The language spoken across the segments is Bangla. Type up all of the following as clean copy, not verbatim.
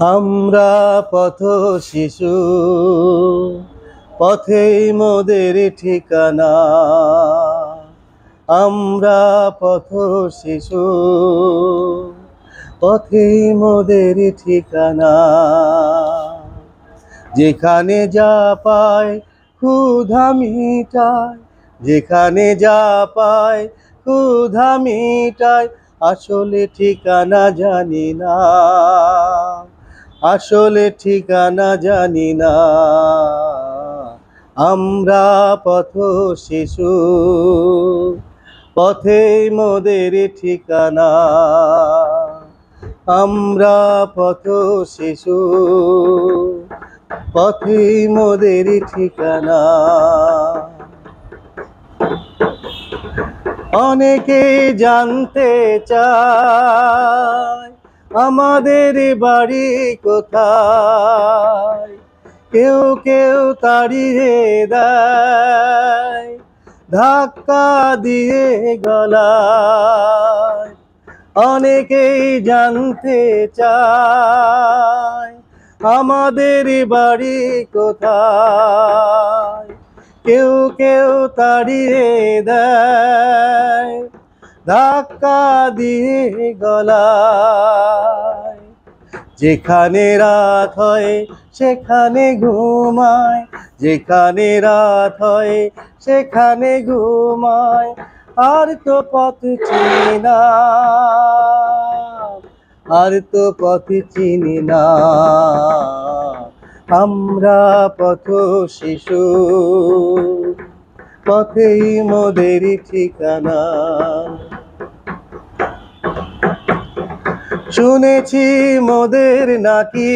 আমরা পথ শিশু, পথেই মোদের ঠিকানা। আমরা পথ শিশু, পথেই মোদের ঠিকানা। যেখানে যা পায় ক্ষুধা মিটায়, যেখানে যা পায় ক্ষুধা মিটায়, আসলে ঠিকানা জানি না, আসলে ঠিকানা জানি না। আমরা পথ শিশু, পথেই মোদের ঠিকানা। আমরা পথ শিশু, পথেই মোদের ঠিকানা। অনেকে জানতে চায় আমাদের বাড়ি কোথায়, কেউ কেউ তাড়িয়ে দেয় ধাক্কা দিয়ে গলায়। অনেকেই জানতে চায় আমাদের বাড়ি কোথায়, কেউ কেউ তাড়িয়ে দেয় ধাক্কা দিয়ে গলায়। যেখানে রাত হয় সেখানে ঘুমায়, যেখানে রাত হয় সেখানে ঘুমায়, আর তো পথ চিনি না, আর তো পথ চিনি না। আমরা পথ শিশু, পথেই মোদের ঠিকানা। শুনেছি মোদের নাকি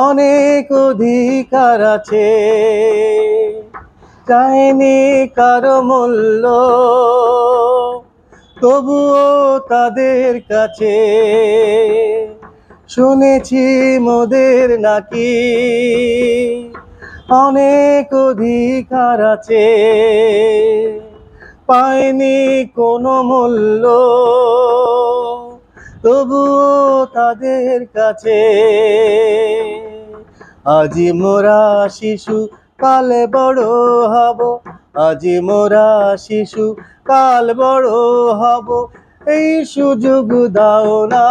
অনেক অধিকার আছে, চাইনি কারো মূল্য তবুও তাদের কাছে। শুনেছি মোদের নাকি অনেক অধিকার আছে, পাইনি কোনো মূল্য তবুও তাদের কাছে। আজি মোরা শিশু কাল বড় হব, আজি মোরা শিশু কাল বড় হব, এই সুযোগ দাও না,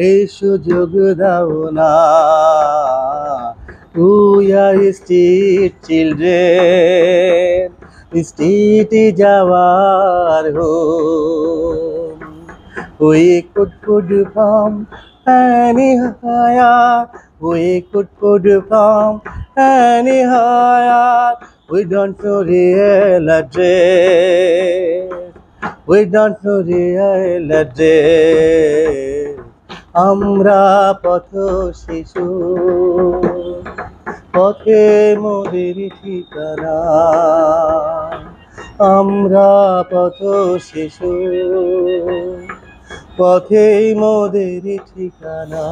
এই সুযোগ দাও না। We are street children, street is our home. We could put from any higher, we could put from any higher. We don't know real address, we don't know real address. আমরা পথ শিশু, পথে মোদের ঠিকানা। আমরা পথ শিশু, পথেই মোদের ঠিকানা।